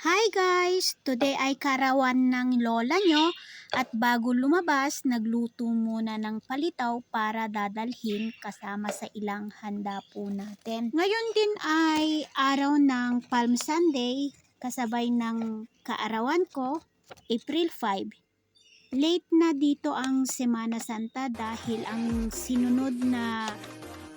Hi guys! Today ay karawan ng lola nyo at bago lumabas, nagluto muna ng palitaw para dadalhin kasama sa ilang handa po natin. Ngayon din ay araw ng Palm Sunday kasabay ng kaarawan ko, April 5. Late na dito ang Semana Santa dahil ang sinunod na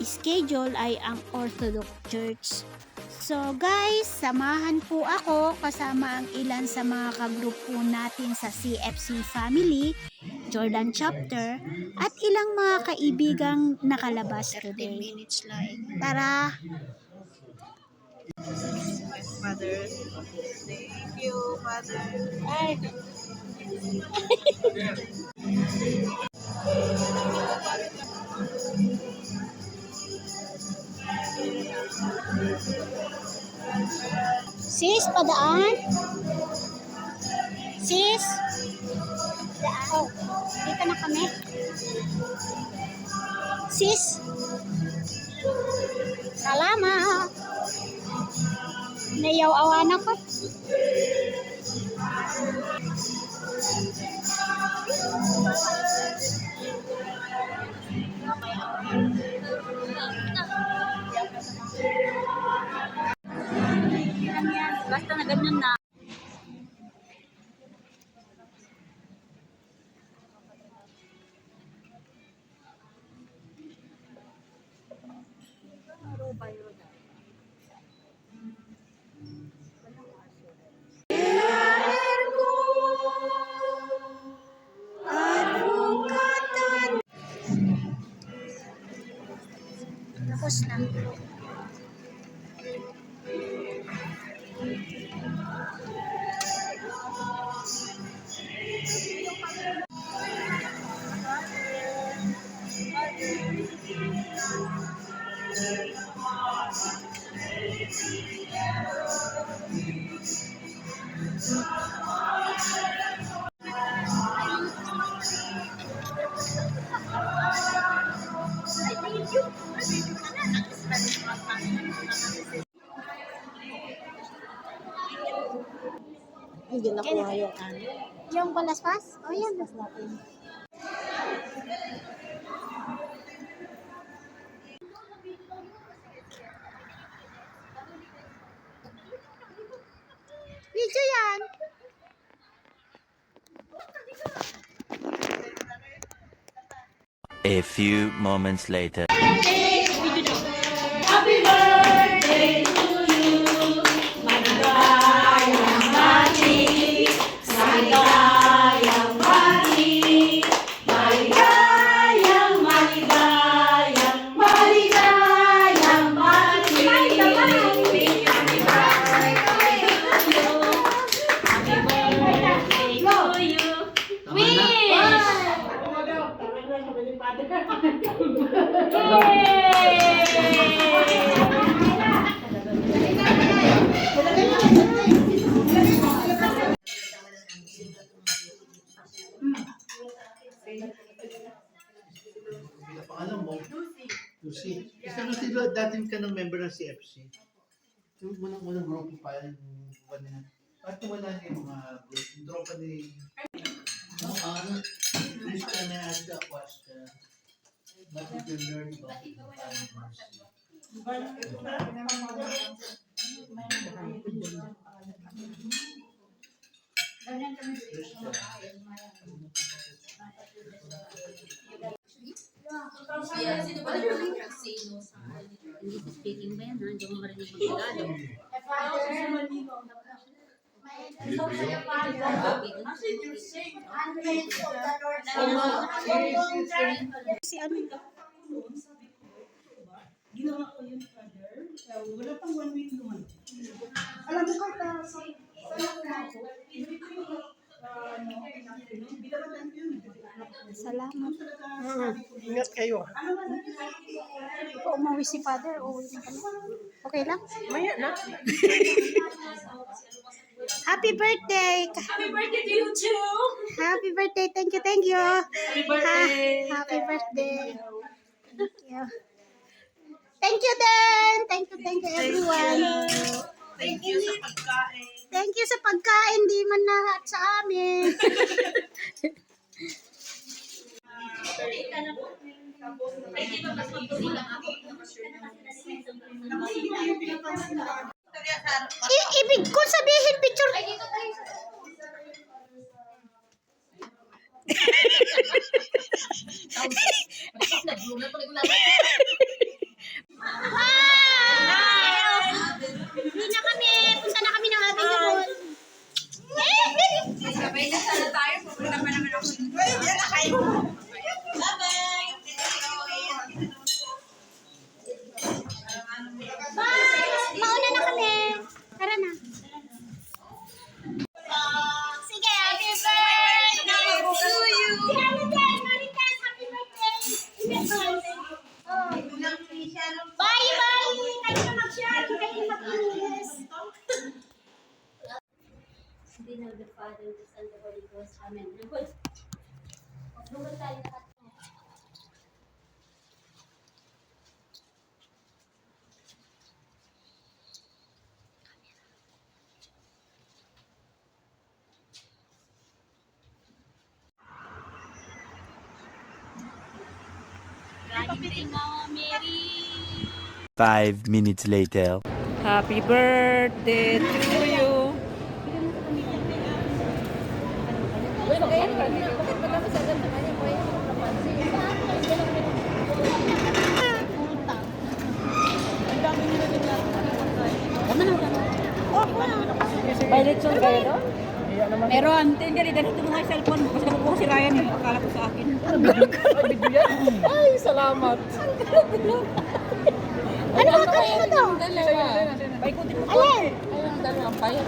schedule ay ang Orthodox Church. So guys, samahan po ako kasama ang ilan sa mga kagroup po natin sa CFC Family, Jordan Chapter, at ilang mga kaibigang nakalabas today. 13 minutes lang. Tara! Father, thank you, Father. Ay. Sis, padaan? Sis? Oh, dito na kami. Sis? Salamat! Nayaw-awan ako. Basta na ganyan na. Tapos na. Hindi nakuha yung ano. Yung balaspas? O yan. Natin. Video yan. A few moments later. Happy birthday to you. Maligayang bati. Maligayang bati. Maligayang, maligayang, maligayang bati. Happy birthday to you. Wish! Alam mo? Lucy. Kasi Lucy, dati ka ng member ng CFC. Yung unang grupo pa yung buwan na. Bakit wala na yung mga group? Yung tropa ni... Ano? Krista na Asta Aquasta. Bakit you learn about Hindi ko speaking ba yan, ha? Hindi ko marinig ng Tagalog. Si ano yun? Ginawa ko yun, Father. Wala pang 1 week noon. Alam mo ka, sa ako, hindi ko yung binabataan ko yun. Salamat. Ingat kayo. Ikaw umuwi si Father, uwi na kami. Okay lang? Maya na. Happy birthday! Happy birthday to you too. Happy birthday! Thank you, thank you! Happy birthday. Happy birthday! Thank you. Thank you, Dan! Thank you, everyone! Thank you sa pagkain. Thank you sa pagkain, di man lahat sa amin. Ibig ko sabihin picture. Hindi na kami. Punta na kami ng aming doon. Sabay na sana tayo. Pupunta pa naman ako. Bye! Mauna na kami. Tara na. Sige, happy birthday to you. Marites, happy birthday. Bye, bye. Kayo na mag-share. Kayo na mag-inis. Hindi na the Father, the Son, the Holy Ghost. Amen. Huwag tayo lahat. Mama Mary. 5 minutes later. Happy birthday to you. Violet Sol kayo doon? Meron. Hindi, ganito mga cellphone. Kasi nakuha si Ryan eh. Akala ko sa akin. Video yan? Ay, salamat. Ano ba kami mo to? Paikutin mo. Alin? Ayun, dalawang bayan.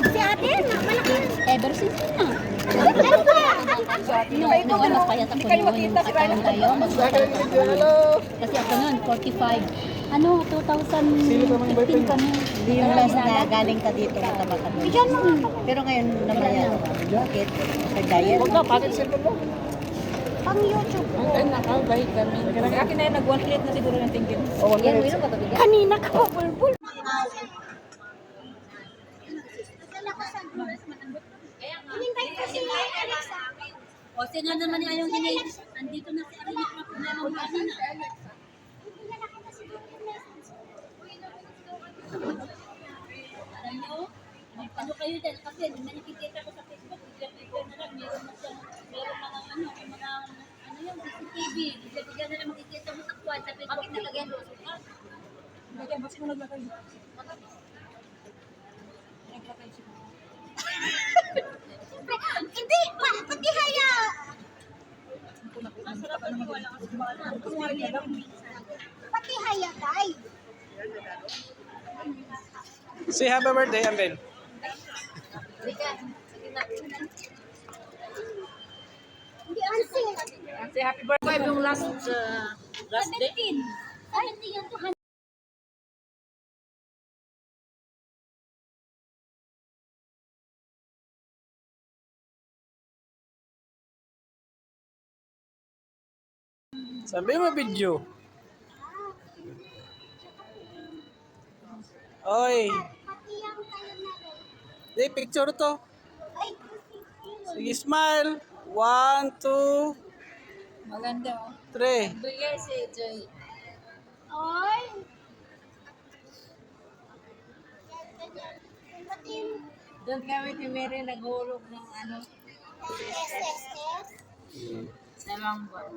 Si ate, malaki. Ever since na. Ano ba? Noon, mas payat ako Hindi kayo noon. makita si Ryan. Tayo, mas payat ako noon. Kasi ako noon, 45. Ano, 2015 kami. Hindi yung last na galing ka dito mataba ka doon. Bigyan mo nga. Pero ngayon naman yan. Bakit? Sa diet. Huwag na, bakit cellphone mo? Pang YouTube. Ay, nakabahit kami. Kaya akin na yun, nag-1 plate na siguro ng tingin. Yan, mayroon ka ba bigyan? Kanina ka pa, bulbul. Hinintay ko si Alexa. O, sino naman yung hinay? Andito na si Arinik na problema mo kanina. Alam nyo, ano kayo dyan? Kasi may nakikita ko sa Facebook, bigla-bigla na lang, meron na siyang, meron mga ano yung CCTV, bigla-bigla na lang makikita mo sa quad, sa Facebook, nilagyan mo. Bakit ba sino naglakay? Hindi, pati haya. Pati haya, tay. Say happy birthday, Ambel. Hindi, ansi. Say happy birthday. Yung last day. 17 yan to. Sabi mo video. Oy, Pati yung tayo na rin. di picture to. Ay, Sige, smile. 1, 2, Maganda oh. 3. Bigay si Joy. ay. Pati yung Doon kami si Mary naghulog ng ano, SSS. lamang buwan.